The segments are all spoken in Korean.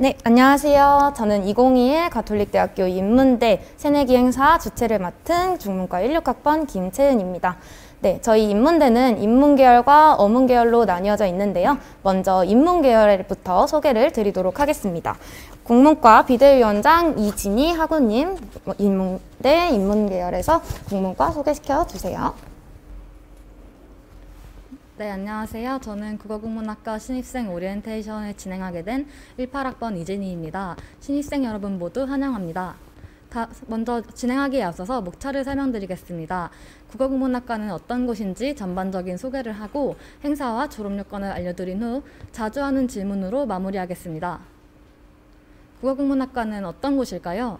네, 안녕하세요. 저는 2021 가톨릭대학교 인문대 새내기 행사 주최를 맡은 중문과 16학번 김채은입니다. 네, 저희 인문대는 인문계열과 어문계열로 나뉘어져 있는데요. 먼저 인문계열부터 소개를 드리도록 하겠습니다. 국문과 비대위원장 이진희 학우님, 인문대 인문계열에서 국문과 소개시켜 주세요. 네, 안녕하세요. 저는 국어국문학과 신입생 오리엔테이션을 진행하게 된 18학번 이진희입니다. 신입생 여러분 모두 환영합니다. 먼저 진행하기에 앞서서 목차를 설명드리겠습니다. 국어국문학과는 어떤 곳인지 전반적인 소개를 하고 행사와 졸업요건을 알려드린 후 자주 하는 질문으로 마무리하겠습니다. 국어국문학과는 어떤 곳일까요?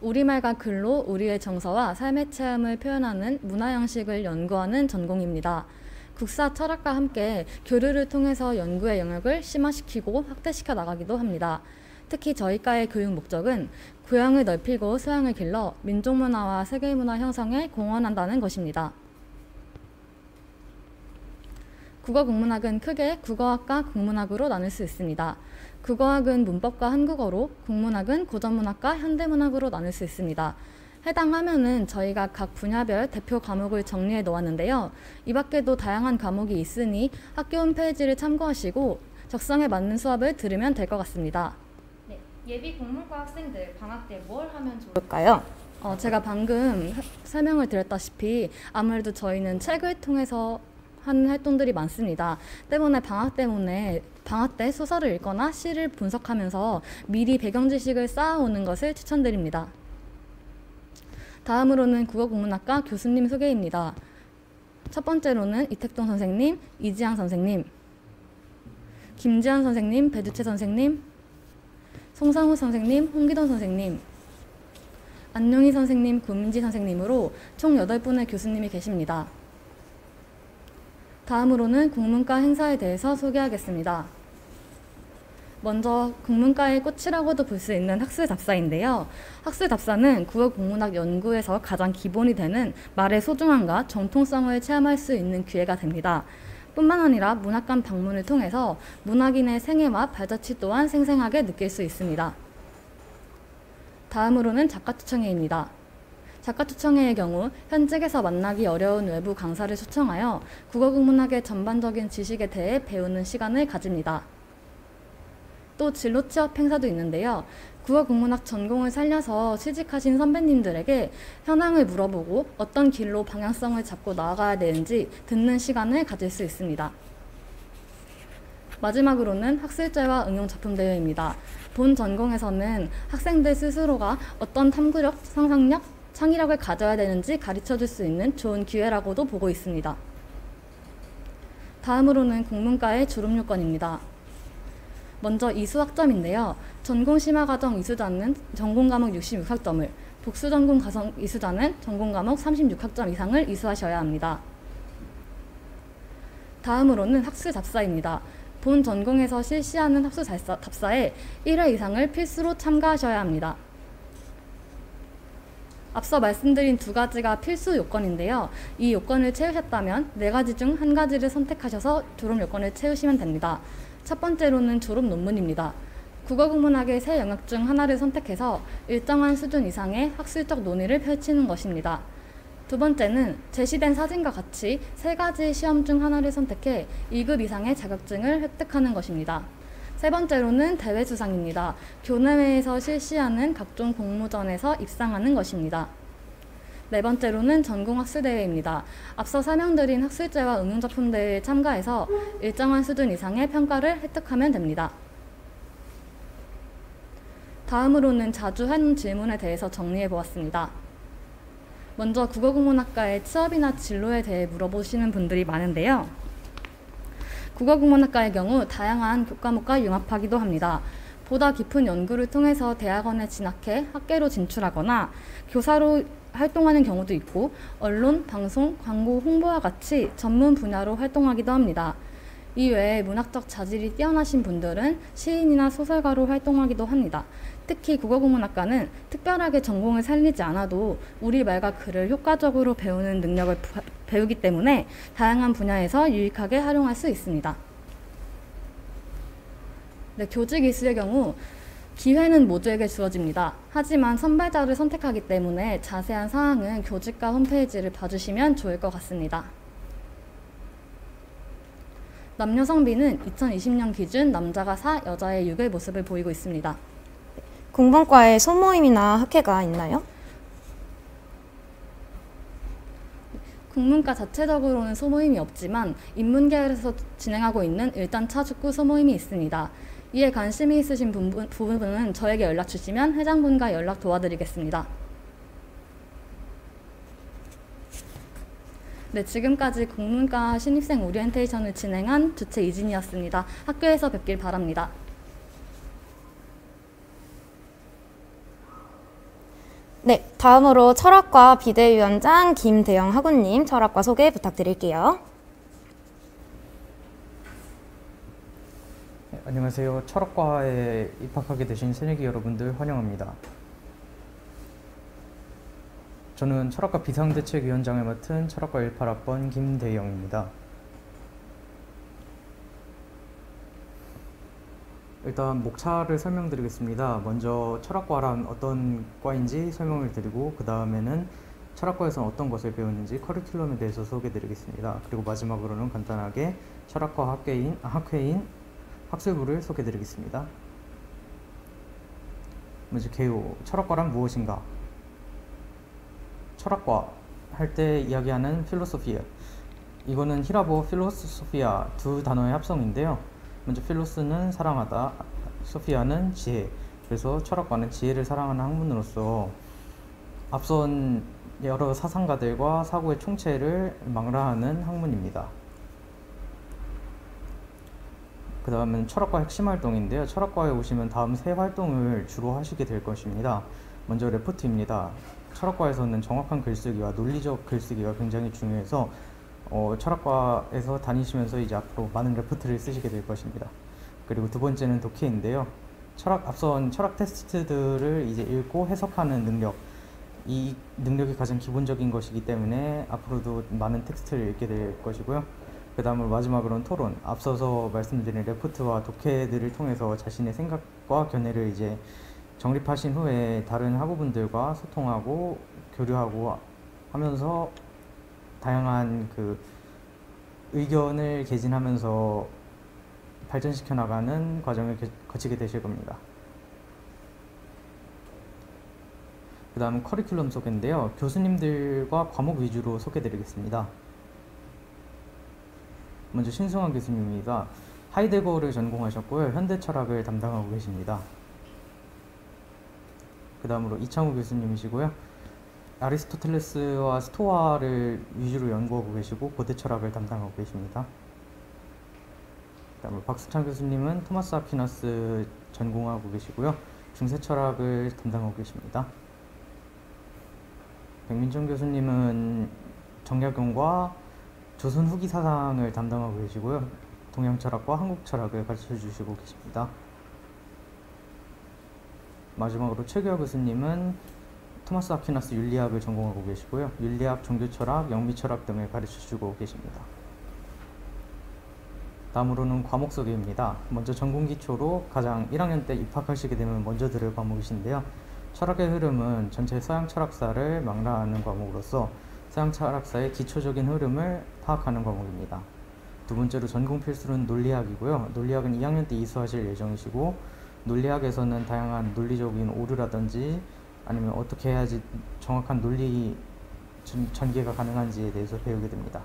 우리말과 글로 우리의 정서와 삶의 체험을 표현하는 문화양식을 연구하는 전공입니다. 국사 철학과 함께 교류를 통해서 연구의 영역을 심화시키고 확대시켜 나가기도 합니다. 특히 저희과의 교육 목적은 교양을 넓히고 소양을 길러 민족문화와 세계문화 형성에 공헌한다는 것입니다. 국어국문학은 크게 국어학과 국문학으로 나눌 수 있습니다. 국어학은 문법과 한국어로, 국문학은 고전문학과 현대문학으로 나눌 수 있습니다. 해당 화면은 저희가 각 분야별 대표 과목을 정리해 놓았는데요. 이 밖에도 다양한 과목이 있으니 학교 홈페이지를 참고하시고 적성에 맞는 수업을 들으면 될 것 같습니다. 네, 예비 국문과 학생들 방학 때 뭘 하면 좋을까요? 제가 방금 설명을 드렸다시피 아무래도 저희는 책을 통해서 하는 활동들이 많습니다. 때문에 방학 때 소설을 읽거나 시를 분석하면서 미리 배경 지식을 쌓아오는 것을 추천드립니다. 다음으로는 국어국문학과 교수님 소개입니다. 첫 번째로는 이택동 선생님, 이지향 선생님, 김지현 선생님, 배두채 선생님, 송상우 선생님, 홍기돈 선생님, 안용희 선생님, 고민지 선생님으로 총 8분의 교수님이 계십니다. 다음으로는 국문과 행사에 대해서 소개하겠습니다. 먼저 국문과의 꽃이라고도 볼 수 있는 학술답사인데요. 학술답사는 국어국문학 연구에서 가장 기본이 되는 말의 소중함과 정통성을 체험할 수 있는 기회가 됩니다. 뿐만 아니라 문학관 방문을 통해서 문학인의 생애와 발자취 또한 생생하게 느낄 수 있습니다. 다음으로는 작가초청회입니다. 작가초청회의 경우 현직에서 만나기 어려운 외부 강사를 초청하여 국어국문학의 전반적인 지식에 대해 배우는 시간을 가집니다. 또 진로 취업 행사도 있는데요. 국어국문학 전공을 살려서 취직하신 선배님들에게 현황을 물어보고 어떤 길로 방향성을 잡고 나아가야 되는지 듣는 시간을 가질 수 있습니다. 마지막으로는 학술제와 응용작품대회입니다. 본 전공에서는 학생들 스스로가 어떤 탐구력, 상상력, 창의력을 가져야 되는지 가르쳐줄 수 있는 좋은 기회라고도 보고 있습니다. 다음으로는 국문과의 졸업요건입니다. 먼저 이수학점인데요. 전공 심화과정 이수자는 전공과목 66학점을, 복수전공 가성 이수자는 전공과목 36학점 이상을 이수하셔야 합니다. 다음으로는 학술답사입니다. 본 전공에서 실시하는 학술답사에 1회 이상을 필수로 참가하셔야 합니다. 앞서 말씀드린 두 가지가 필수 요건인데요. 이 요건을 채우셨다면 4가지 중 1가지를 선택하셔서 졸업 요건을 채우시면 됩니다. 첫 번째로는 졸업 논문입니다. 국어국문학의 세 영역 중 하나를 선택해서 일정한 수준 이상의 학술적 논의를 펼치는 것입니다. 두 번째는 제시된 사진과 같이 3가지 시험 중 하나를 선택해 2급 이상의 자격증을 획득하는 것입니다. 세 번째로는 대회 수상입니다. 교내외에서 실시하는 각종 공모전에서 입상하는 것입니다. 네 번째로는 전공학술대회입니다. 앞서 설명드린 학술제와 응용작품대회에 참가해서 일정한 수준 이상의 평가를 획득하면 됩니다. 다음으로는 자주 하는 질문에 대해서 정리해 보았습니다. 먼저 국어국문학과의 취업이나 진로에 대해 물어보시는 분들이 많은데요. 국어국문학과의 경우 다양한 교과목과 융합하기도 합니다. 보다 깊은 연구를 통해서 대학원에 진학해 학계로 진출하거나 교사로 활동하는 경우도 있고 언론, 방송, 광고, 홍보와 같이 전문 분야로 활동하기도 합니다. 이외에 문학적 자질이 뛰어나신 분들은 시인이나 소설가로 활동하기도 합니다. 특히 국어국문학과는 특별하게 전공을 살리지 않아도 우리말과 글을 효과적으로 배우는 능력을 배우기 때문에 다양한 분야에서 유익하게 활용할 수 있습니다. 네, 교직이 있을 경우 기회는 모두에게 주어집니다. 하지만 선발자를 선택하기 때문에 자세한 사항은 교직과 홈페이지를 봐주시면 좋을 것 같습니다. 남녀 성비는 2020년 기준 남자가 4, 여자의 6의 모습을 보이고 있습니다. 국문과에 소모임이나 학회가 있나요? 국문과 자체적으로는 소모임이 없지만 인문계열에서 진행하고 있는 1단차 축구 소모임이 있습니다. 이에 관심이 있으신 부분은 저에게 연락 주시면 회장분과 연락 도와드리겠습니다. 네, 지금까지 국문과 신입생 오리엔테이션을 진행한 주최 이진이었습니다. 학교에서 뵙길 바랍니다. 네, 다음으로 철학과 비대위원장 김대영 학우님 철학과 소개 부탁드릴게요. 네, 안녕하세요. 철학과에 입학하게 되신 새내기 여러분들 환영합니다. 저는 철학과 비상대책위원장을 맡은 철학과 18학번 김대영입니다. 일단 목차를 설명드리겠습니다. 먼저 철학과란 어떤 과인지 설명을 드리고 그 다음에는 철학과에서 어떤 것을 배우는지 커리큘럼에 대해서 소개드리겠습니다. 그리고 마지막으로는 간단하게 철학과 학회인 학술부를 소개드리겠습니다. 먼저 개요. 철학과란 무엇인가? 철학과 할 때 이야기하는 필로소피아, 이거는 히라보 필로소피아 두 단어의 합성인데요. 먼저 필로스는 사랑하다, 소피아는 지혜. 그래서 철학과는 지혜를 사랑하는 학문으로서 앞선 여러 사상가들과 사고의 총체를 망라하는 학문입니다. 그 다음은 철학과 핵심 활동인데요. 철학과에 오시면 다음 세 활동을 주로 하시게 될 것입니다. 먼저 레포트입니다. 철학과에서는 정확한 글쓰기와 논리적 글쓰기가 굉장히 중요해서 철학과에서 다니시면서 이제 앞으로 많은 레포트를 쓰시게 될 것입니다. 그리고 두 번째는 독해인데요. 앞선 철학 테스트들을 이제 읽고 해석하는 능력, 이 능력이 가장 기본적인 것이기 때문에 앞으로도 많은 텍스트를 읽게 될 것이고요. 그 다음으로 마지막으로는 토론, 앞서서 말씀드린 레포트와 독해들을 통해서 자신의 생각과 견해를 이제 정립하신 후에 다른 학우분들과 소통하고 교류하고 하면서 다양한 그 의견을 개진하면서 발전시켜 나가는 과정을 거치게 되실 겁니다. 그 다음은 커리큘럼 소개인데요. 교수님들과 과목 위주로 소개드리겠습니다. 먼저 신승환 교수님입니다. 하이데거를 전공하셨고요. 현대철학을 담당하고 계십니다. 그 다음으로 이창우 교수님이시고요. 아리스토텔레스와 스토아를 위주로 연구하고 계시고 고대철학을 담당하고 계십니다. 그 다음으로 박수찬 교수님은 토마스 아퀴나스 전공하고 계시고요. 중세철학을 담당하고 계십니다. 백민정 교수님은 정약용과 조선 후기 사상을 담당하고 계시고요. 동양철학과 한국철학을 가르쳐 주시고 계십니다. 마지막으로 최규하 교수님은 토마스 아퀴나스 윤리학을 전공하고 계시고요. 윤리학, 종교철학, 영미철학 등을 가르쳐주고 계십니다. 다음으로는 과목 소개입니다. 먼저 전공기초로 가장 1학년 때 입학하시게 되면 먼저 들을 과목이신데요. 철학의 흐름은 전체 서양 철학사를 망라하는 과목으로서 서양 철학사의 기초적인 흐름을 파악하는 과목입니다. 두 번째로 전공 필수는 논리학이고요. 논리학은 2학년 때 이수하실 예정이시고 논리학에서는 다양한 논리적인 오류라든지 아니면 어떻게 해야지 정확한 논리 전개가 가능한지에 대해서 배우게 됩니다.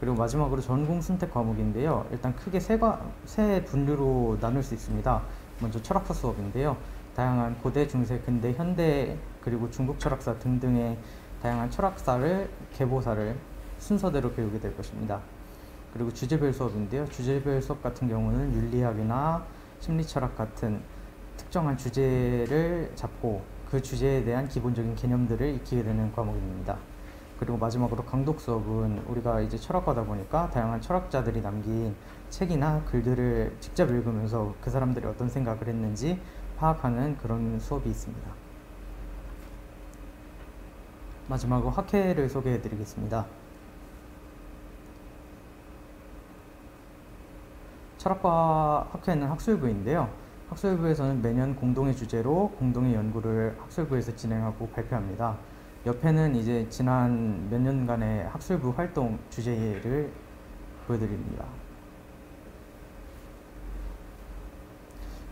그리고 마지막으로 전공 선택 과목인데요. 일단 크게 세 분류로 나눌 수 있습니다. 먼저 철학사 수업인데요. 다양한 고대, 중세, 근대, 현대 그리고 중국 철학사 등등의 다양한 철학사를, 계보사를 순서대로 배우게 될 것입니다. 그리고 주제별 수업인데요. 주제별 수업 같은 경우는 윤리학이나 심리철학 같은 특정한 주제를 잡고 그 주제에 대한 기본적인 개념들을 익히게 되는 과목입니다. 그리고 마지막으로 강독 수업은 우리가 이제 철학과다 보니까 다양한 철학자들이 남긴 책이나 글들을 직접 읽으면서 그 사람들이 어떤 생각을 했는지 파악하는 그런 수업이 있습니다. 마지막으로 학회를 소개해 드리겠습니다. 철학과 학회는 학술부인데요. 학술부에서는 매년 공동의 주제로 공동의 연구를 학술부에서 진행하고 발표합니다. 옆에는 이제 지난 몇 년간의 학술부 활동 주제를 보여드립니다.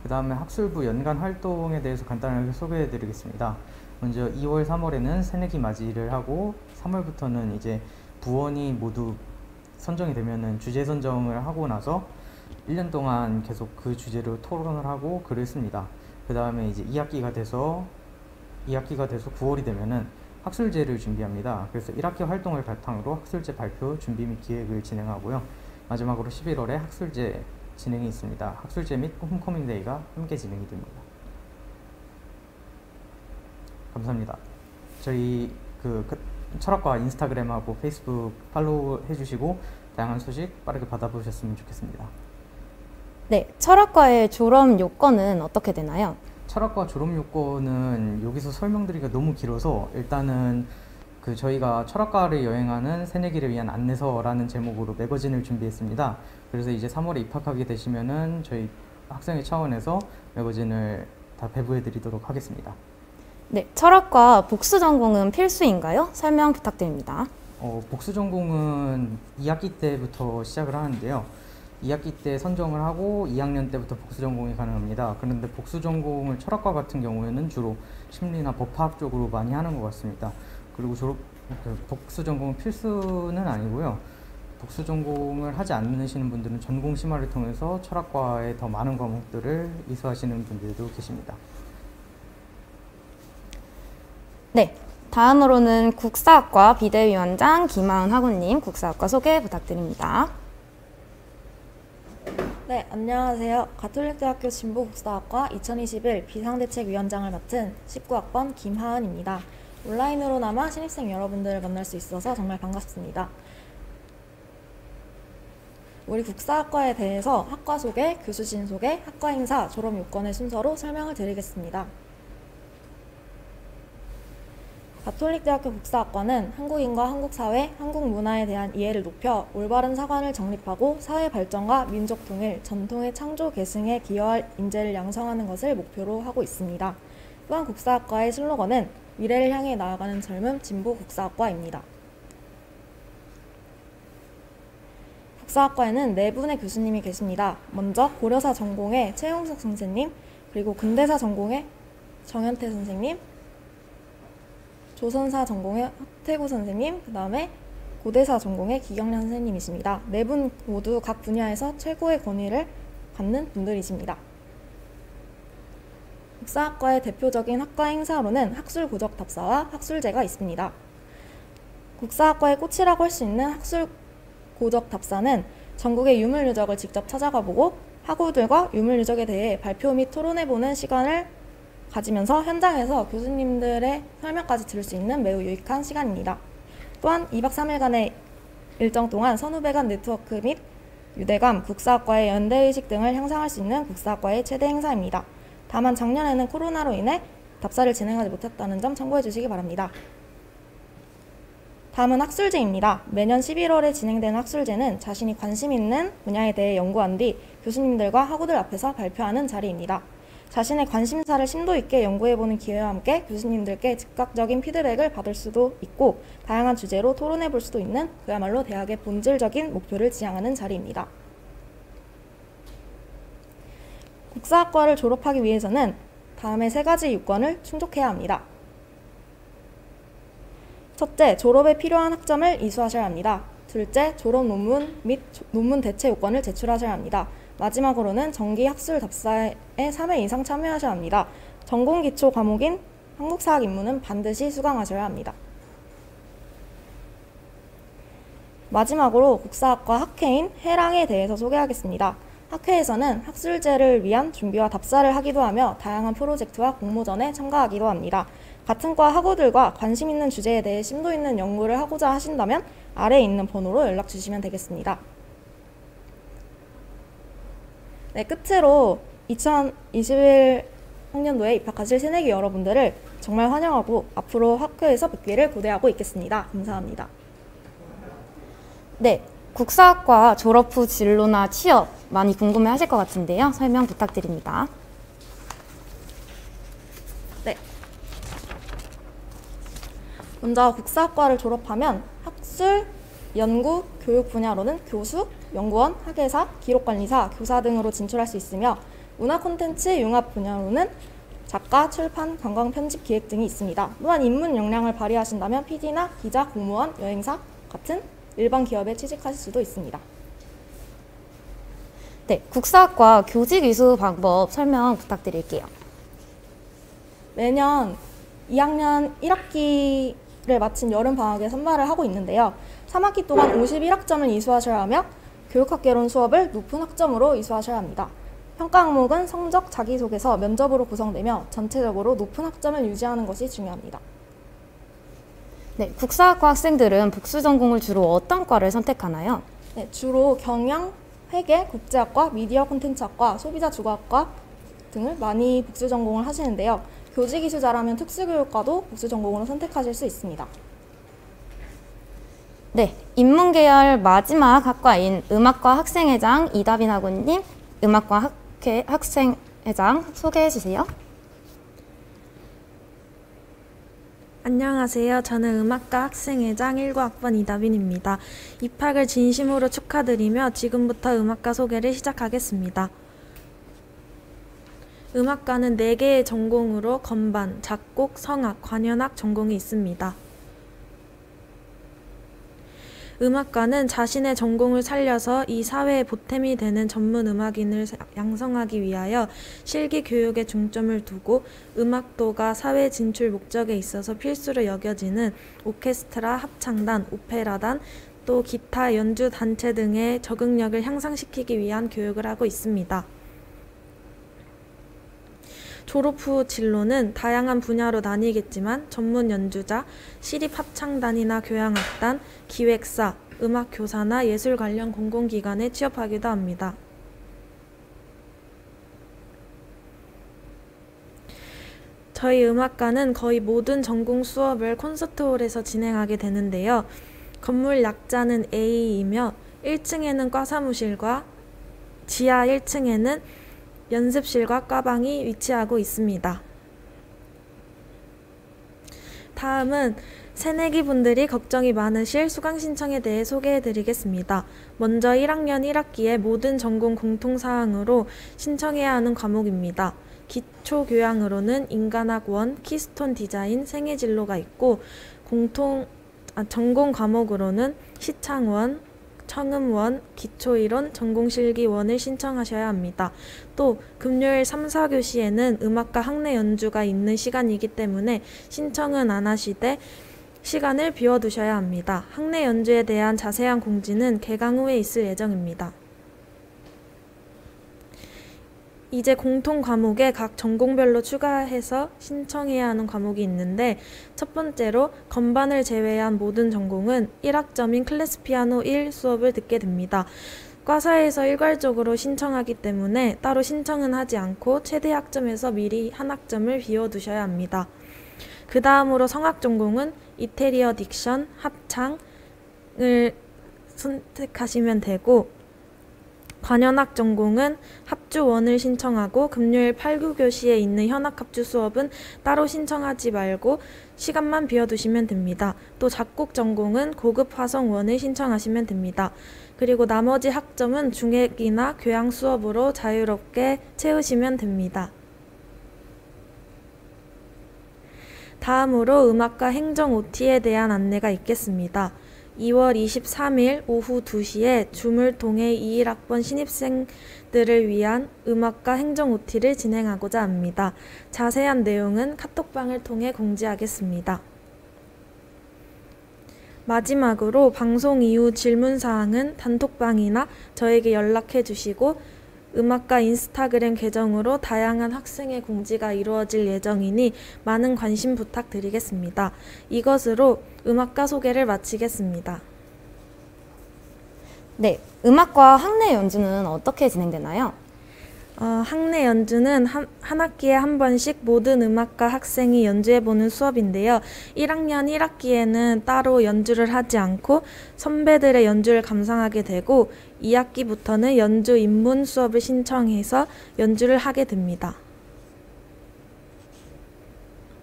그 다음에 학술부 연간 활동에 대해서 간단하게 소개해 드리겠습니다. 먼저 2월, 3월에는 새내기 맞이를 하고 3월부터는 이제 부원이 모두 선정이 되면은 주제 선정을 하고 나서 1년 동안 계속 그 주제로 토론을 하고 글을 씁니다. 그 다음에 이제 2학기가 돼서 9월이 되면은 학술제를 준비합니다. 그래서 1학기 활동을 바탕으로 학술제 발표 준비 및 기획을 진행하고요. 마지막으로 11월에 학술제 진행이 있습니다. 학술제 및 홈커밍데이가 함께 진행이 됩니다. 감사합니다. 저희 철학과 인스타그램하고 페이스북 팔로우 해주시고 다양한 소식 빠르게 받아보셨으면 좋겠습니다. 네, 철학과의 졸업 요건은 어떻게 되나요? 철학과 졸업 요건은 여기서 설명드리기가 너무 길어서 일단은 저희가 철학과를 여행하는 새내기를 위한 안내서라는 제목으로 매거진을 준비했습니다. 그래서 이제 3월에 입학하게 되시면은 저희 학생회 차원에서 매거진을 다 배부해 드리도록 하겠습니다. 네, 철학과 복수 전공은 필수인가요? 설명 부탁드립니다. 복수 전공은 2학기 때부터 시작을 하는데요. 2학기 때 선정을 하고 2학년 때부터 복수 전공이 가능합니다. 그런데 복수 전공을 철학과 같은 경우에는 주로 심리나 법학 쪽으로 많이 하는 것 같습니다. 그리고 복수 전공은 필수는 아니고요. 복수 전공을 하지 않으시는 분들은 전공 심화를 통해서 철학과에 더 많은 과목들을 이수하시는 분들도 계십니다. 네, 다음으로는 국사학과 비대위원장 김하은 학우님 국사학과 소개 부탁드립니다. 네, 안녕하세요. 가톨릭대학교 진보국사학과 2021 비상대책위원장을 맡은 19학번 김하은입니다. 온라인으로나마 신입생 여러분들을 만날 수 있어서 정말 반갑습니다. 우리 국사학과에 대해서 학과 소개, 교수진 소개, 학과 행사, 졸업 요건의 순서로 설명을 드리겠습니다. 가톨릭대학교 국사학과는 한국인과 한국사회, 한국문화에 대한 이해를 높여 올바른 사관을 정립하고 사회 발전과 민족 통일, 전통의 창조 계승에 기여할 인재를 양성하는 것을 목표로 하고 있습니다. 또한 국사학과의 슬로건은 미래를 향해 나아가는 젊음 진보 국사학과입니다. 국사학과에는 4분의 교수님이 계십니다. 먼저 고려사 전공의 최용석 선생님, 그리고 근대사 전공의 정현태 선생님, 조선사 전공의 허태구 선생님, 그 다음에 고대사 전공의 기경련 선생님이십니다. 4분 모두 각 분야에서 최고의 권위를 갖는 분들이십니다. 국사학과의 대표적인 학과 행사로는 학술고적 답사와 학술제가 있습니다. 국사학과의 꽃이라고 할 수 있는 학술고적 답사는 전국의 유물유적을 직접 찾아가 보고 학우들과 유물유적에 대해 발표 및 토론해보는 시간을 가지면서 현장에서 교수님들의 설명까지 들을 수 있는 매우 유익한 시간입니다. 또한 2박 3일간의 일정 동안 선후배 간 네트워크 및 유대감, 국사학과의 연대의식 등을 향상할 수 있는 국사학과의 최대 행사입니다. 다만 작년에는 코로나로 인해 답사를 진행하지 못했다는 점 참고해 주시기 바랍니다. 다음은 학술제입니다. 매년 11월에 진행되는 학술제는 자신이 관심 있는 분야에 대해 연구한 뒤 교수님들과 학우들 앞에서 발표하는 자리입니다. 자신의 관심사를 심도 있게 연구해보는 기회와 함께 교수님들께 즉각적인 피드백을 받을 수도 있고 다양한 주제로 토론해 볼 수도 있는 그야말로 대학의 본질적인 목표를 지향하는 자리입니다. 국사학과를 졸업하기 위해서는 다음의 3가지 요건을 충족해야 합니다. 첫째, 졸업에 필요한 학점을 이수하셔야 합니다. 둘째, 졸업 논문 및 논문 대체 요건을 제출하셔야 합니다. 마지막으로는 정기 학술 답사에 3회 이상 참여하셔야 합니다. 전공 기초 과목인 한국사학 입문은 반드시 수강하셔야 합니다. 마지막으로 국사학과 학회인 해랑에 대해서 소개하겠습니다. 학회에서는 학술제를 위한 준비와 답사를 하기도 하며 다양한 프로젝트와 공모전에 참가하기도 합니다. 같은 과 학우들과 관심 있는 주제에 대해 심도 있는 연구를 하고자 하신다면 아래에 있는 번호로 연락 주시면 되겠습니다. 네, 끝으로 2021 학년도에 입학하실 새내기 여러분들을 정말 환영하고 앞으로 학교에서 뵙기를 고대하고 있겠습니다. 감사합니다. 네, 국사학과 졸업 후 진로나 취업 많이 궁금해 하실 것 같은데요. 설명 부탁드립니다. 네. 먼저 국사학과를 졸업하면 학술, 연구, 교육 분야로는 교수, 연구원, 학예사, 기록관리사, 교사 등으로 진출할 수 있으며 문화 콘텐츠 융합 분야로는 작가, 출판, 관광, 편집, 기획 등이 있습니다. 또한 입문 역량을 발휘하신다면 PD나 기자, 공무원, 여행사 같은 일반 기업에 취직하실 수도 있습니다. 네, 국사학과 교직 이수 방법 설명 부탁드릴게요. 매년 2학년 1학기를 마친 여름방학에 선발을 하고 있는데요. 3학기 동안 51학점을 이수하셔야 하며 교육학개론 수업을 높은 학점으로 이수하셔야 합니다. 평가 항목은 성적, 자기소개서, 면접으로 구성되며 전체적으로 높은 학점을 유지하는 것이 중요합니다. 네, 국사학과 학생들은 복수 전공을 주로 어떤 과를 선택하나요? 네, 주로 경영, 회계, 국제학과, 미디어 콘텐츠학과, 소비자 주거학과 등을 많이 복수 전공을 하시는데요. 교직 이수자라면 특수교육과도 복수 전공으로 선택하실 수 있습니다. 네, 인문계열 마지막 학과인 음악과 학생회장 이다빈 학우님, 음악과 학생회장 소개해 주세요. 안녕하세요. 저는 음악과 학생회장 19학번 이다빈입니다. 입학을 진심으로 축하드리며 지금부터 음악과 소개를 시작하겠습니다. 음악과는 4개의 전공으로 건반, 작곡, 성악, 관현악 전공이 있습니다. 음악과는 자신의 전공을 살려서 이 사회에 보탬이 되는 전문 음악인을 양성하기 위하여 실기 교육에 중점을 두고 음악도가 사회 진출 목적에 있어서 필수로 여겨지는 오케스트라, 합창단, 오페라단, 또 기타 연주 단체 등의 적응력을 향상시키기 위한 교육을 하고 있습니다. 졸업 후 진로는 다양한 분야로 나뉘겠지만 전문 연주자, 시립 합창단이나 교향악단, 기획사, 음악교사나 예술 관련 공공기관에 취업하기도 합니다. 저희 음악과는 거의 모든 전공 수업을 콘서트홀에서 진행하게 되는데요. 건물 약자는 A이며 1층에는 과사무실과 지하 1층에는 연습실과 과방이 위치하고 있습니다. 다음은 새내기 분들이 걱정이 많으실 수강 신청에 대해 소개해 드리겠습니다. 먼저 1학년 1학기의 모든 전공 공통사항으로 신청해야 하는 과목입니다. 기초교양으로는 인간학 1, 키스톤 디자인, 생애진로가 있고 전공 과목으로는 시창 1, 청음 1, 기초이론, 전공실기 1을 신청하셔야 합니다. 또 금요일 3, 4교시에는 음악과 학내 연주가 있는 시간이기 때문에 신청은 안 하시되 시간을 비워두셔야 합니다. 학내 연주에 대한 자세한 공지는 개강 후에 있을 예정입니다. 이제 공통 과목에 각 전공별로 추가해서 신청해야 하는 과목이 있는데 첫 번째로 건반을 제외한 모든 전공은 1학점인 클래스 피아노 1 수업을 듣게 됩니다. 과사에서 일괄적으로 신청하기 때문에 따로 신청은 하지 않고 최대 학점에서 미리 한 학점을 비워두셔야 합니다. 그 다음으로 성악 전공은 이태리어 딕션, 합창을 선택하시면 되고 관현악 전공은 합주 1을 신청하고 금요일 8, 9교시에 있는 현악 합주 수업은 따로 신청하지 말고 시간만 비워두시면 됩니다. 또 작곡 전공은 고급 화성 1을 신청하시면 됩니다. 그리고 나머지 학점은 중액이나 교양 수업으로 자유롭게 채우시면 됩니다. 다음으로 음악과 행정 OT에 대한 안내가 있겠습니다. 2월 23일 오후 2시에 줌을 통해 21학번 신입생들을 위한 음악과 행정 OT를 진행하고자 합니다. 자세한 내용은 카톡방을 통해 공지하겠습니다. 마지막으로 방송 이후 질문사항은 단톡방이나 저에게 연락해 주시고 음악과 인스타그램 계정으로 다양한 학생의 공지가 이루어질 예정이니 많은 관심 부탁드리겠습니다. 이것으로 음악과 소개를 마치겠습니다. 네, 음악과 학내 연주는 어떻게 진행되나요? 학내 연주는 한 학기에 한 번씩 모든 음악과 학생이 연주해보는 수업인데요. 1학년 1학기에는 따로 연주를 하지 않고 선배들의 연주를 감상하게 되고 2학기부터는 연주 입문 수업을 신청해서 연주를 하게 됩니다.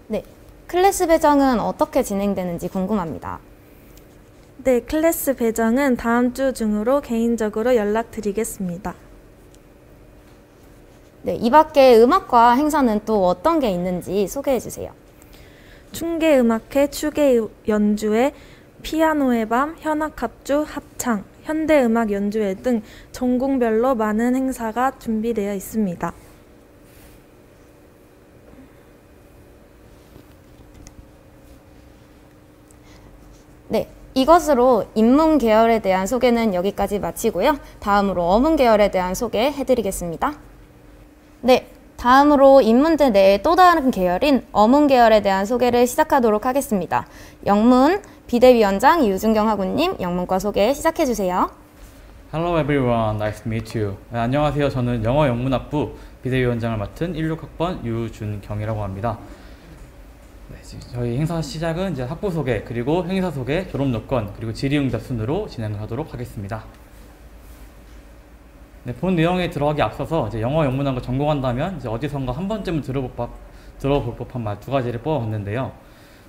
네, 클래스 배정은 어떻게 진행되는지 궁금합니다. 네, 클래스 배정은 다음 주 중으로 개인적으로 연락드리겠습니다. 네, 이 밖에 음악과 행사는 또 어떤 게 있는지 소개해 주세요. 충계음악회 추계 연주회, 피아노의 밤, 현악합주, 합창, 현대음악 연주회 등 전공별로 많은 행사가 준비되어 있습니다. 네, 이것으로 인문 계열에 대한 소개는 여기까지 마치고요. 다음으로 어문 계열에 대한 소개해 드리겠습니다. 네, 다음으로 인문대 내의 또 다른 계열인 어문 계열에 대한 소개를 시작하도록 하겠습니다. 영문 비대위원장 유준경 학우님, 영문과 소개 시작해 주세요. Hello everyone, nice to meet you. 네, 안녕하세요. 저는 영어 영문학부 비대위원장을 맡은 16학번 유준경이라고 합니다. 네, 저희 행사 시작은 이제 학부 소개, 그리고 행사 소개, 졸업 요건, 그리고 질의응답 순으로 진행을 하도록 하겠습니다. 네, 본 내용에 들어가기 앞서서 이제 영어 영문학을 전공한다면 이제 어디선가 한 번쯤은 들어볼 법한 말 두 가지를 뽑아봤는데요.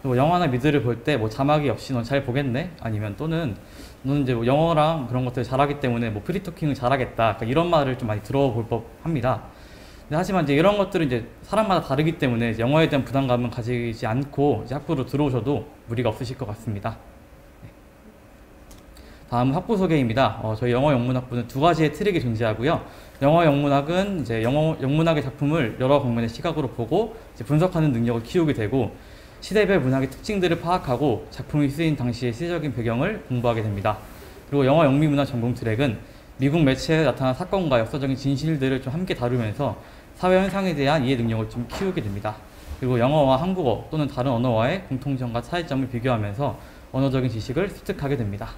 뭐 영화나 미드를 볼 때 뭐 자막이 없이 넌 잘 보겠네? 아니면 또는 너는 이제 뭐 영어랑 그런 것들을 잘하기 때문에 뭐 프리토킹을 잘하겠다. 그러니까 이런 말을 좀 많이 들어볼 법합니다. 하지만 이제 이런 것들은 이제 사람마다 다르기 때문에 이제 영어에 대한 부담감은 가지지 않고 이제 학부로 들어오셔도 무리가 없으실 것 같습니다. 다음 학부 소개입니다. 저희 영어 영문학부는 두 가지의 트랙이 존재하고요. 영어 영문학은 이제 영어 영문학의 작품을 여러 방면의 시각으로 보고 이제 분석하는 능력을 키우게 되고 시대별 문학의 특징들을 파악하고 작품이 쓰인 당시의 시대적인 배경을 공부하게 됩니다. 그리고 영어 영미문학 전공 트랙은 미국 매체에 나타난 사건과 역사적인 진실들을 좀 함께 다루면서 사회 현상에 대한 이해 능력을 좀 키우게 됩니다. 그리고 영어와 한국어 또는 다른 언어와의 공통점과 차이점을 비교하면서 언어적인 지식을 습득하게 됩니다.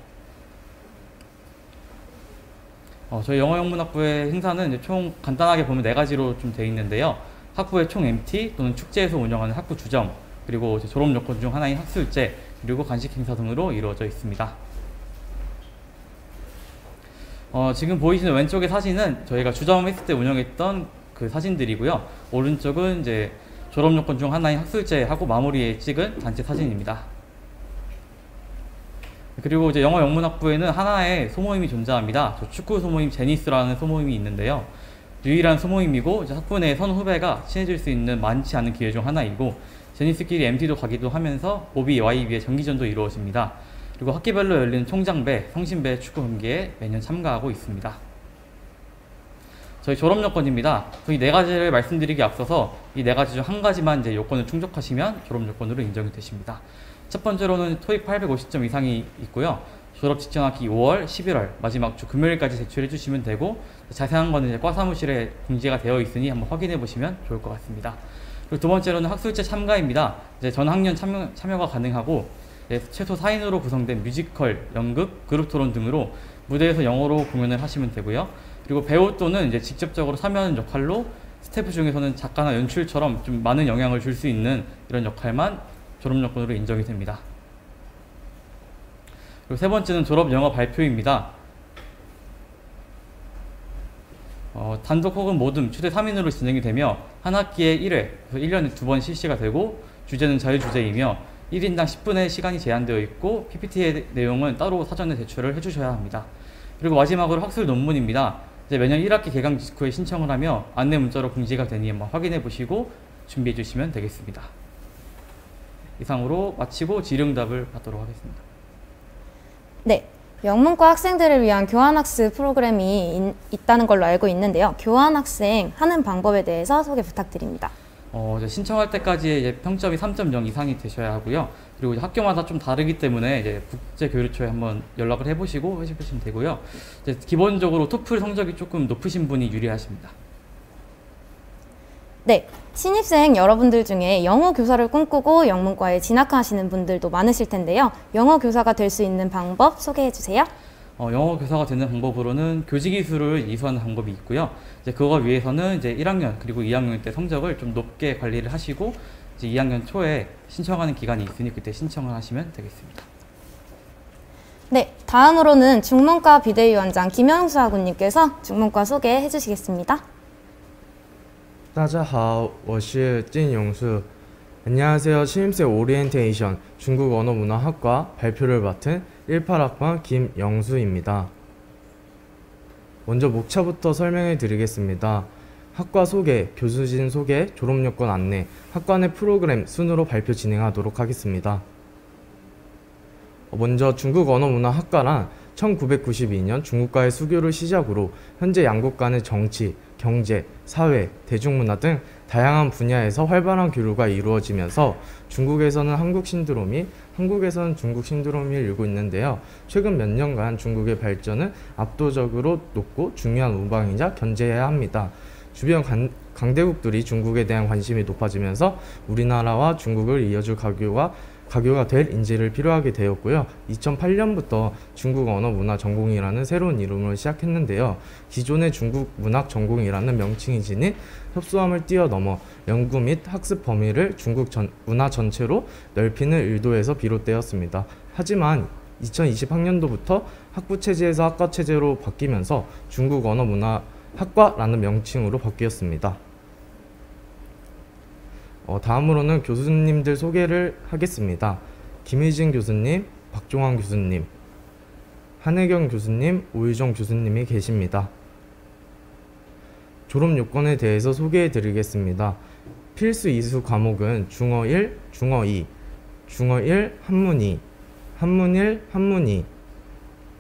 저희 영어 영문학부의 행사는 이제 총 간단하게 보면 4가지로 좀 되어 있는데요. 학부의 총 MT 또는 축제에서 운영하는 학부 주점, 그리고 졸업 요건 중 하나인 학술제, 그리고 간식 행사 등으로 이루어져 있습니다. 지금 보이시는 왼쪽의 사진은 저희가 주점했을 때 운영했던 그 사진들이고요. 오른쪽은 이제 졸업 요건 중 하나인 학술제하고 마무리에 찍은 단체 사진입니다. 그리고 이제 영어 영문학부에는 하나의 소모임이 존재합니다. 축구 소모임 제니스라는 소모임이 있는데요. 유일한 소모임이고 이제 학부 내 선후배가 친해질 수 있는 많지 않은 기회 중 하나이고 제니스끼리 MT도 가기도 하면서 OB, YB의 정기전도 이루어집니다. 그리고 학기별로 열리는 총장배, 성신배 축구 경기에 매년 참가하고 있습니다. 저희 졸업 요건입니다. 이 4가지를 말씀드리기 앞서서 이 4가지 중 한 가지만 이제 요건을 충족하시면 졸업 요건으로 인정이 되십니다. 첫 번째로는 토익 850점 이상이 있고요. 졸업 직전 학기 5월, 11월 마지막 주 금요일까지 제출해 주시면 되고 자세한 거는 이제 과 사무실에 공지가 되어 있으니 한번 확인해 보시면 좋을 것 같습니다. 그리고 두 번째로는 학술제 참가입니다. 이제 전 학년 참여가 가능하고 최소 4인으로 구성된 뮤지컬, 연극, 그룹 토론 등으로 무대에서 영어로 공연을 하시면 되고요. 그리고 배우 또는 이제 직접적으로 참여하는 역할로 스태프 중에서는 작가나 연출처럼 좀 많은 영향을 줄 수 있는 이런 역할만 졸업 요건으로 인정이 됩니다. 그리고 세 번째는 졸업 영어 발표입니다. 단독 혹은 모듬 최대 3인으로 진행이 되며 한 학기에 1회, 1년에 2번 실시가 되고 주제는 자유주제이며 1인당 10분의 시간이 제한되어 있고 PPT의 내용은 따로 사전에 제출을 해주셔야 합니다. 그리고 마지막으로 학술 논문입니다. 이제 매년 1학기 개강 직후에 신청을 하며 안내 문자로 공지가 되니 한번 확인해 보시고 준비해 주시면 되겠습니다. 이상으로 마치고 질의응답을 받도록 하겠습니다. 네, 영문과 학생들을 위한 교환학습 프로그램이 있다는 걸로 알고 있는데요. 교환학생 하는 방법에 대해서 소개 부탁드립니다. 이제 신청할 때까지 이제 평점이 3.0 이상이 되셔야 하고요. 그리고 이제 학교마다 좀 다르기 때문에 이제 국제교류처에 한번 연락을 해보시고 해주시면 되고요. 이제 기본적으로 토플 성적이 조금 높으신 분이 유리하십니다. 네, 신입생 여러분들 중에 영어 교사를 꿈꾸고 영문과에 진학하시는 분들도 많으실 텐데요. 영어 교사가 될 수 있는 방법 소개해 주세요. 영어 교사가 되는 방법으로는 교직이수를 이수하는 방법이 있고요. 이제 그거 위해서는 이제 1학년 그리고 2학년 때 성적을 좀 높게 관리를 하시고 이제 2학년 초에 신청하는 기간이 있으니 그때 신청을 하시면 되겠습니다. 네, 다음으로는 중문과 비대위원장 김영수 학우님께서 중문과 소개해 주시겠습니다. 大家好，我是金永树。 안녕하세요. 신입생 오리엔테이션 중국 언어 문화학과 발표를 맡은 18학번 김영수입니다. 먼저 목차부터 설명해 드리겠습니다. 학과 소개, 교수진 소개, 졸업요건 안내, 학과 내 프로그램 순으로 발표 진행하도록 하겠습니다. 먼저 중국 언어 문화학과란 1992년 중국과의 수교를 시작으로 현재 양국 간의 정치, 경제, 사회, 대중문화 등 다양한 분야에서 활발한 교류가 이루어지면서 중국에서는 한국 신드롬이, 한국에서는 중국 신드롬이 일고 있는데요. 최근 몇 년간 중국의 발전은 압도적으로 높고 중요한 우방이자 견제해야 합니다. 주변 강대국들이 중국에 대한 관심이 높아지면서 우리나라와 중국을 이어줄 가교가 될 인재를 필요하게 되었고요. 2008년부터 중국 언어 문화 전공이라는 새로운 이름을 시작했는데요. 기존의 중국 문학 전공이라는 명칭이 지닌 협소함을 뛰어넘어 연구 및 학습 범위를 중국 문화 전체로 넓히는 의도에서 비롯되었습니다. 하지만 2020학년도부터 학부 체제에서 학과 체제로 바뀌면서 중국 언어 문화 학과라는 명칭으로 바뀌었습니다. 다음으로는 교수님들 소개를 하겠습니다. 김희진 교수님, 박종환 교수님, 한혜경 교수님, 오유정 교수님이 계십니다. 졸업 요건에 대해서 소개해 드리겠습니다. 필수 이수 과목은 중어 1, 중어 2, 중어 1, 한문 2, 한문 1, 한문 2,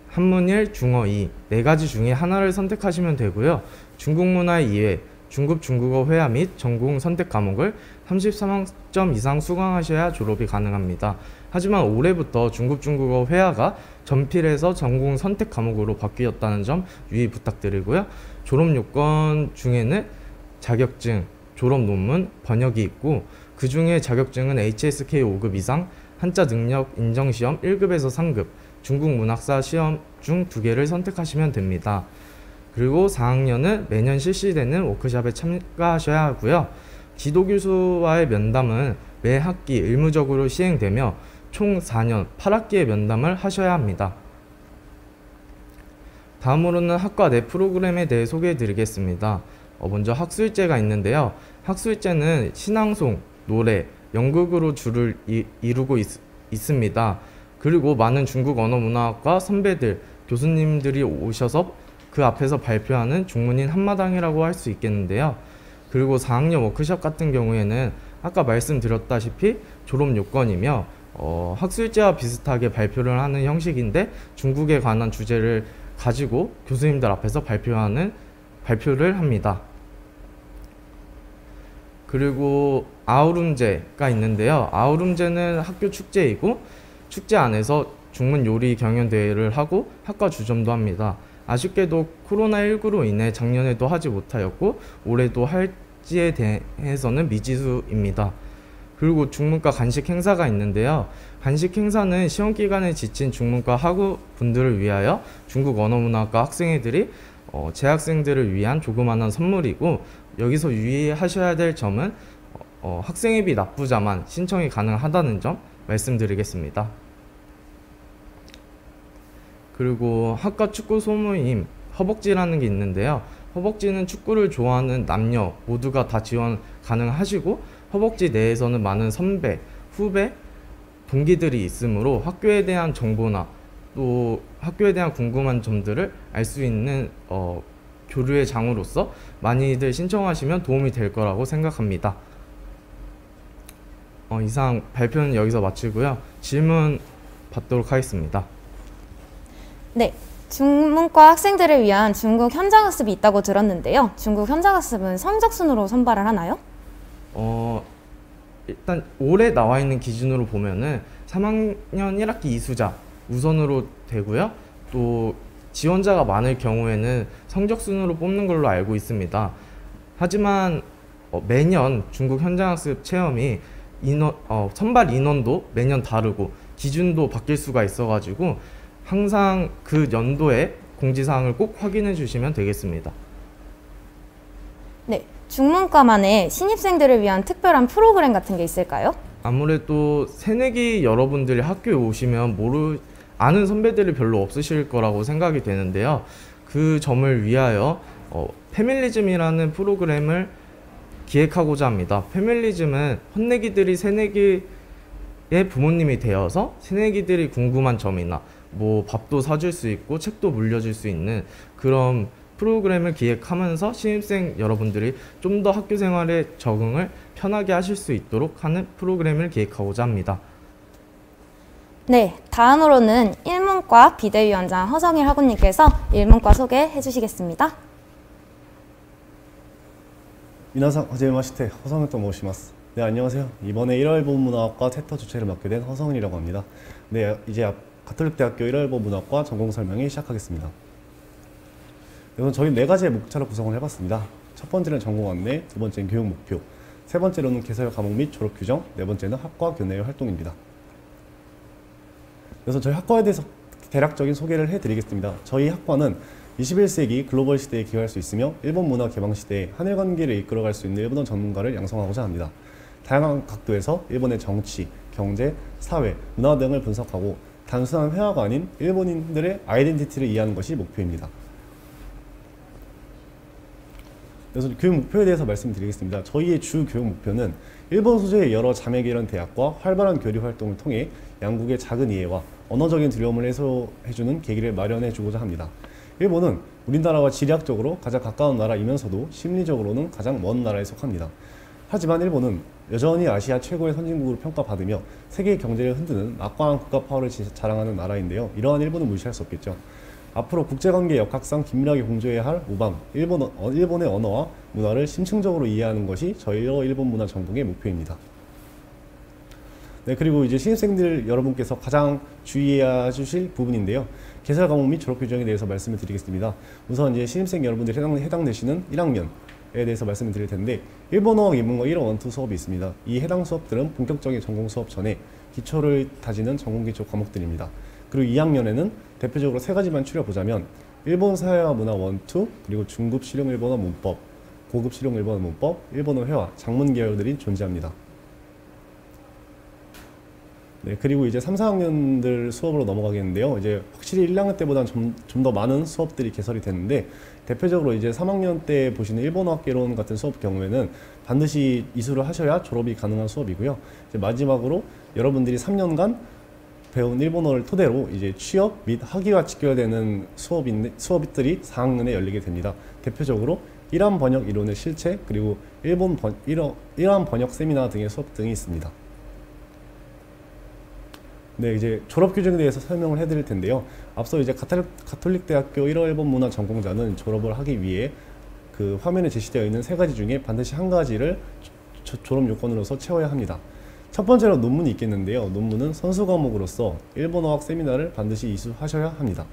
한문 1, 중어 2 네 가지 중에 하나를 선택하시면 되고요. 중국 문화 이외 중급 중국어 회화 및 전공 선택 과목을 33점 이상 수강하셔야 졸업이 가능합니다. 하지만 올해부터 중급 중국어 회화가 전필에서 전공 선택 과목으로 바뀌었다는 점 유의 부탁드리고요. 졸업 요건 중에는 자격증, 졸업 논문, 번역이 있고 그 중에 자격증은 HSK 5급 이상, 한자 능력 인정시험 1급에서 3급, 중국 문학사 시험 중 2개를 선택하시면 됩니다. 그리고 4학년은 매년 실시되는 워크숍에 참가하셔야 하고요. 지도교수와의 면담은 매 학기 의무적으로 시행되며 총 4년 8학기의 면담을 하셔야 합니다. 다음으로는 학과 내 프로그램에 대해 소개해 드리겠습니다. 먼저 학술제가 있는데요. 학술제는 신앙송, 노래, 연극으로 주를 이루고 있습니다. 그리고 많은 중국 언어문화학과 선배들, 교수님들이 오셔서 그 앞에서 발표하는 중문인 한마당이라고 할 수 있겠는데요. 그리고 4학년 워크숍 같은 경우에는 아까 말씀드렸다시피 졸업 요건이며 학술제와 비슷하게 발표를 하는 형식인데 중국에 관한 주제를 가지고 교수님들 앞에서 발표를 합니다. 그리고 아우룸제가 있는데요. 아우룸제는 학교 축제이고 축제 안에서 중문 요리 경연 대회를 하고 학과 주점도 합니다. 아쉽게도 코로나19로 인해 작년에도 하지 못하였고 올해도 할지에 대해서는 미지수입니다. 그리고 중문과 간식 행사가 있는데요. 간식 행사는 시험 기간에 지친 중문과 학우분들을 위하여 중국 언어문화과 학생회들이 재학생들을 위한 조그마한 선물이고 여기서 유의하셔야 될 점은 학생회비 납부자만 신청이 가능하다는 점 말씀드리겠습니다. 그리고 학과 축구 소모임 허벅지라는 게 있는데요. 허벅지는 축구를 좋아하는 남녀 모두가 다 지원 가능하시고 허벅지 내에서는 많은 선배, 후배, 동기들이 있으므로 학교에 대한 정보나 또 학교에 대한 궁금한 점들을 알 수 있는 교류의 장으로서 많이들 신청하시면 도움이 될 거라고 생각합니다. 이상 발표는 여기서 마치고요. 질문 받도록 하겠습니다. 네, 중문과 학생들을 위한 중국 현장학습이 있다고 들었는데요. 중국 현장학습은 성적순으로 선발을 하나요? 일단 올해 나와 있는 기준으로 보면은 3학년 1학기 이수자 우선으로 되고요. 또 지원자가 많을 경우에는 성적순으로 뽑는 걸로 알고 있습니다. 하지만 매년 중국 현장학습 체험이 선발 인원도 매년 다르고 기준도 바뀔 수가 있어가지고 항상 그 연도에 공지사항을 꼭 확인해 주시면 되겠습니다. 네, 중문과만의 신입생들을 위한 특별한 프로그램 같은 게 있을까요? 아무래도 새내기 여러분들이 학교에 오시면 아는 선배들이 별로 없으실 거라고 생각이 되는데요. 그 점을 위하여 페밀리즘이라는 프로그램을 기획하고자 합니다. 페밀리즘은 혼내기들이 새내기의 부모님이 되어서 새내기들이 궁금한 점이나 뭐 밥도 사줄 수 있고 책도 물려줄 수 있는 그런 프로그램을 기획하면서 신입생 여러분들이 좀 더 학교 생활에 적응을 편하게 하실 수 있도록 하는 프로그램을 기획하고자 합니다. 네, 다음으로는 일문과 비대위원장 허성일 학우님께서 일문과 소개해 주시겠습니다. 皆さん、はじめまして、허성일と申します。네, 안녕하세요. 이번에 1월본 문화학과 태터 주최를 맡게 된 허성일이라고 합니다. 네, 이제 가톨릭대학교 1월본 문화학과 전공 설명이 시작하겠습니다. 우선 저희 4가지의 목차로 구성을 해봤습니다. 첫 번째는 전공 안내, 두 번째는 교육 목표, 세 번째로는 개설 과목 및 졸업 규정, 네 번째는 학과 교내의 활동입니다. 그래서 저희 학과에 대해서 대략적인 소개를 해드리겠습니다. 저희 학과는 21세기 글로벌 시대에 기여할 수 있으며 일본 문화 개방 시대에 한일 관계를 이끌어갈 수 있는 일본어 전문가를 양성하고자 합니다. 다양한 각도에서 일본의 정치, 경제, 사회, 문화 등을 분석하고 단순한 회화가 아닌 일본인들의 아이덴티티를 이해하는 것이 목표입니다. 그래서 교육 목표에 대해서 말씀드리겠습니다. 저희의 주 교육 목표는 일본 소재의 여러 자매기련 대학과 활발한 교류 활동을 통해 양국의 작은 이해와 언어적인 두려움을 해소해주는 계기를 마련해주고자 합니다. 일본은 우리나라와 지리학적으로 가장 가까운 나라이면서도 심리적으로는 가장 먼 나라에 속합니다. 하지만 일본은 여전히 아시아 최고의 선진국으로 평가받으며 세계 경제를 흔드는 막강한 국가 파워를 자랑하는 나라인데요. 이러한 일본은 무시할 수 없겠죠. 앞으로 국제관계 역학상 긴밀하게 공조해야 할 우방, 일본의 언어와 문화를 심층적으로 이해하는 것이 저희 일본 문화 전공의 목표입니다. 네, 그리고 이제 신입생들 여러분께서 가장 주의해야 주실 부분인데요. 개설 과목 및 졸업 규정에 대해서 말씀을 드리겠습니다. 우선 이제 신입생 여러분들이 해당되시는 1학년에 대해서 말씀을 드릴 텐데, 일본어학 입문과 1어 1, 2 수업이 있습니다. 이 해당 수업들은 본격적인 전공 수업 전에 기초를 다지는 전공 기초 과목들입니다. 그리고 2학년에는 대표적으로 3가지만 추려보자면 일본 사회와 문화 1, 2, 그리고 중급 실용 일본어 문법, 고급 실용 일본어 문법, 일본어 회화, 작문 계열들이 존재합니다. 네, 그리고 이제 3, 4학년들 수업으로 넘어가겠는데요. 이제 확실히 1학년 때보다는 좀 더 많은 수업들이 개설이 됐는데, 대표적으로 이제 3학년 때 보시는 일본어학개론 같은 수업 경우에는 반드시 이수를 하셔야 졸업이 가능한 수업이고요. 이제 마지막으로 여러분들이 3년간 배운 일본어를 토대로 이제 취업 및 학위와 직결되는 수업들이 4학년에 열리게 됩니다. 대표적으로 일한 번역 이론의 실체, 그리고 일한 번역 세미나 등의 수업 등이 있습니다. 네, 이제 졸업 규정에 대해서 설명을 해드릴 텐데요. 앞서 이제 가톨릭대학교 1월 일본 문화 전공자는 졸업을 하기 위해 그 화면에 제시되어 있는 3가지 중에 반드시 한 가지를 졸업 요건으로서 채워야 합니다. 첫 번째로 논문이 있겠는데요. 논문은 선수 과목으로서 일본어학 세미나를 반드시 이수하셔야 합니다.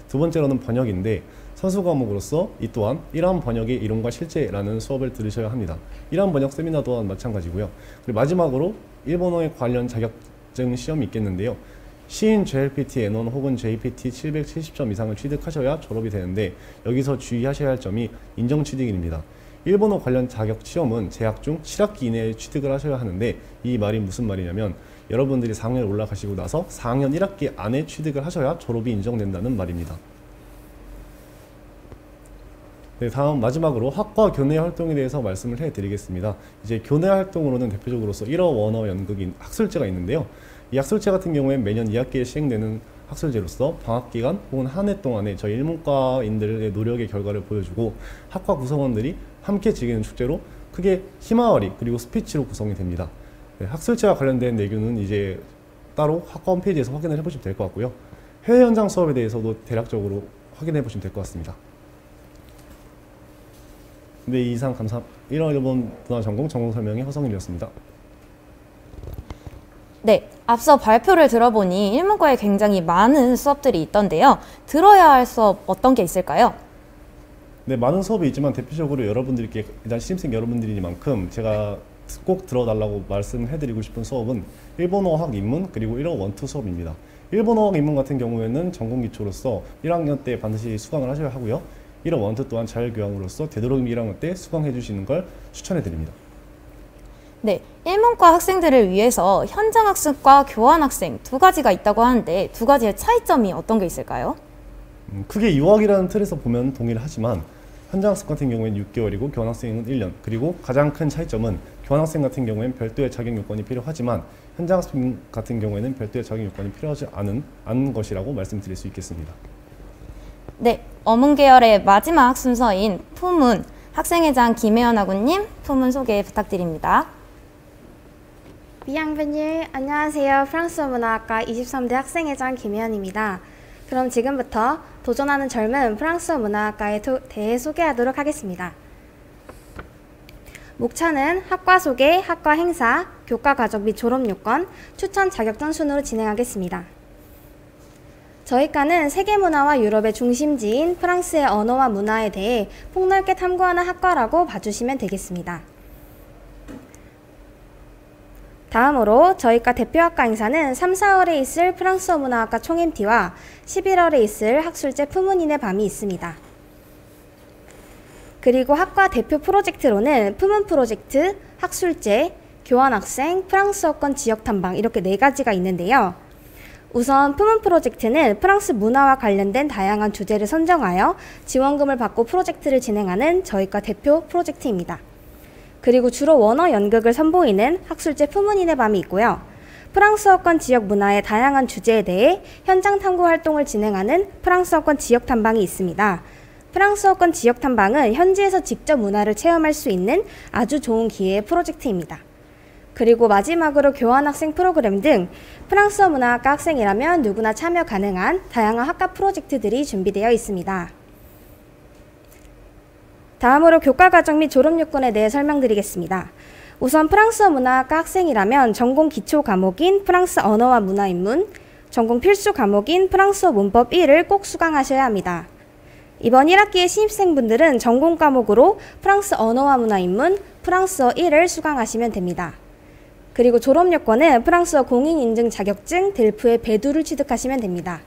두 번째로는 번역인데, 선수 과목으로서 이 또한 일한 번역의 이론과 실제라는 수업을 들으셔야 합니다. 일한 번역 세미나 또한 마찬가지고요. 그리고 마지막으로 일본어에 관련 자격증 시험이 있겠는데요. 시인 JLPT N1 혹은 JPT 770점 이상을 취득하셔야 졸업이 되는데, 여기서 주의하셔야 할 점이 인정 취득일입니다. 일본어 관련 자격 시험은 재학 중 7학기 이내에 취득을 하셔야 하는데, 이 말이 무슨 말이냐면 여러분들이 4학년 올라가시고 나서 4학년 1학기 안에 취득을 하셔야 졸업이 인정된다는 말입니다. 네, 다음 마지막으로 학과 교내 활동에 대해서 말씀을 해드리겠습니다. 이제 교내 활동으로는 대표적으로서 1어 원어 연극인 학술제가 있는데요. 이 학술제 같은 경우엔 매년 2학기에 시행되는 학술제로서 방학기간 혹은 한 해 동안에 저희 일문과인들의 노력의 결과를 보여주고 학과 구성원들이 함께 즐기는 축제로 크게 희마와리 그리고 스피치로 구성이 됩니다. 네, 학술제와 관련된 내용은 이제 따로 학과 홈페이지에서 확인을 해보시면 될 것 같고요. 해외 현장 수업에 대해서도 대략적으로 확인해 보시면 될 것 같습니다. 네, 이상 1월 일본 문화 전공 설명의 허성일이었습니다. 네, 앞서 발표를 들어보니 일문과에 굉장히 많은 수업들이 있던데요. 들어야 할 수업 어떤 게 있을까요? 네, 많은 수업이 있지만 대표적으로 여러분들께, 일단 신입생 여러분들이니만큼 제가 꼭 들어달라고 말씀해드리고 싶은 수업은 일본어학 입문 그리고 1어 1, 2 수업입니다. 일본어학 입문 같은 경우에는 전공기초로서 1학년 때 반드시 수강을 하셔야 하고요. 1월 원투 또한 자율교양으로서 되도록이면 1학년 때 수강해 주시는 걸 추천해 드립니다. 네, 일문과 학생들을 위해서 현장학습과 교환학생 두 가지가 있다고 하는데 두 가지의 차이점이 어떤 게 있을까요? 크게 유학이라는 틀에서 보면 동일하지만 현장학습 같은 경우에는 6개월이고 교환학생은 1년, 그리고 가장 큰 차이점은 교환학생 같은 경우에는 별도의 자격 요건이 필요하지만 현장학습 같은 경우에는 별도의 자격 요건이 필요하지 않은 것이라고 말씀드릴 수 있겠습니다. 네, 어문계열의 마지막 순서인 품은 학생회장 김혜연 학우님 품은 소개 부탁드립니다. Bienvenue. 안녕하세요. 프랑스어 문화학과 23대 학생회장 김혜연입니다. 그럼 지금부터 도전하는 젊은 프랑스어 문화학과에 대해 소개하도록 하겠습니다. 목차는 학과 소개, 학과 행사, 교과 과정 및 졸업 요건, 추천 자격증 순으로 진행하겠습니다. 저희 과는 세계 문화와 유럽의 중심지인 프랑스의 언어와 문화에 대해 폭넓게 탐구하는 학과라고 봐주시면 되겠습니다. 다음으로 저희과 대표학과 행사는 3, 4월에 있을 프랑스어 문화학과 총MT와 11월에 있을 학술제 품은인의 밤이 있습니다. 그리고 학과 대표 프로젝트로는 품은 프로젝트, 학술제, 교환학생, 프랑스어권 지역탐방 이렇게 4가지가 있는데요. 우선 품은 프로젝트는 프랑스 문화와 관련된 다양한 주제를 선정하여 지원금을 받고 프로젝트를 진행하는 저희과 대표 프로젝트입니다. 그리고 주로 원어 연극을 선보이는 학술제 품은인의 밤이 있고요. 프랑스어권 지역 문화의 다양한 주제에 대해 현장 탐구 활동을 진행하는 프랑스어권 지역 탐방이 있습니다. 프랑스어권 지역 탐방은 현지에서 직접 문화를 체험할 수 있는 아주 좋은 기회의 프로젝트입니다. 그리고 마지막으로 교환학생 프로그램 등 프랑스어 문화학과 학생이라면 누구나 참여 가능한 다양한 학과 프로젝트들이 준비되어 있습니다. 다음으로 교과 과정 및 졸업 요건에 대해 설명드리겠습니다. 우선 프랑스어 문화학과 학생이라면 전공 기초 과목인 프랑스 언어와 문화 입문, 전공 필수 과목인 프랑스어 문법 1을 꼭 수강하셔야 합니다. 이번 1학기의 신입생분들은 전공 과목으로 프랑스 언어와 문화 입문, 프랑스어 1을 수강하시면 됩니다. 그리고 졸업 요건은 프랑스어 공인인증 자격증 델프의 배두를 취득하시면 됩니다.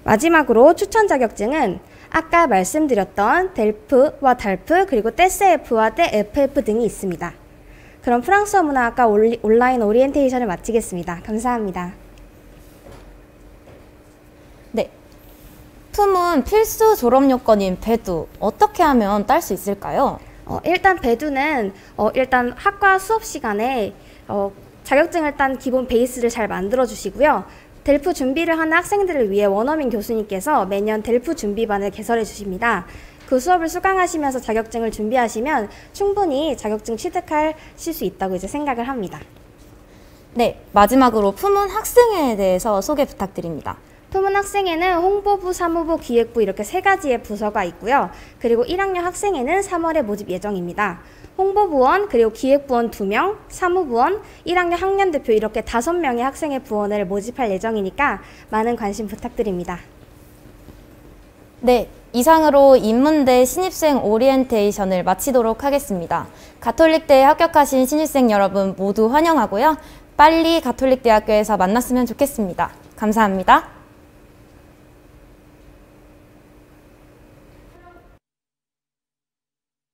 마지막으로 추천 자격증은 아까 말씀드렸던 델프와 달프 그리고 떼스F와 떼FF 등이 있습니다. 그럼 프랑스어 문화학과 온라인 오리엔테이션을 마치겠습니다. 감사합니다. 네, 품은 필수 졸업 요건인 배두 어떻게 하면 딸 수 있을까요? 일단 배두는 일단 학과 수업 시간에 자격증을 딴 기본 베이스를 잘 만들어 주시고요. 델프 준비를 하는 학생들을 위해 원어민 교수님께서 매년 델프 준비반을 개설해 주십니다. 그 수업을 수강하시면서 자격증을 준비하시면 충분히 자격증 취득하실 수 있다고 생각을 합니다. 네, 마지막으로 품은 학생회에 대해서 소개 부탁드립니다. 품은 학생회는 홍보부, 사무부, 기획부 이렇게 3가지의 부서가 있고요. 그리고 1학년 학생회는 3월에 모집 예정입니다. 홍보부원, 그리고 기획부원 2명, 사무부원, 1학년 학년대표 이렇게 5명의 학생회 부원을 모집할 예정이니까 많은 관심 부탁드립니다. 네, 이상으로 인문대 신입생 오리엔테이션을 마치도록 하겠습니다. 가톨릭대에 합격하신 신입생 여러분 모두 환영하고요. 빨리 가톨릭대학교에서 만났으면 좋겠습니다. 감사합니다.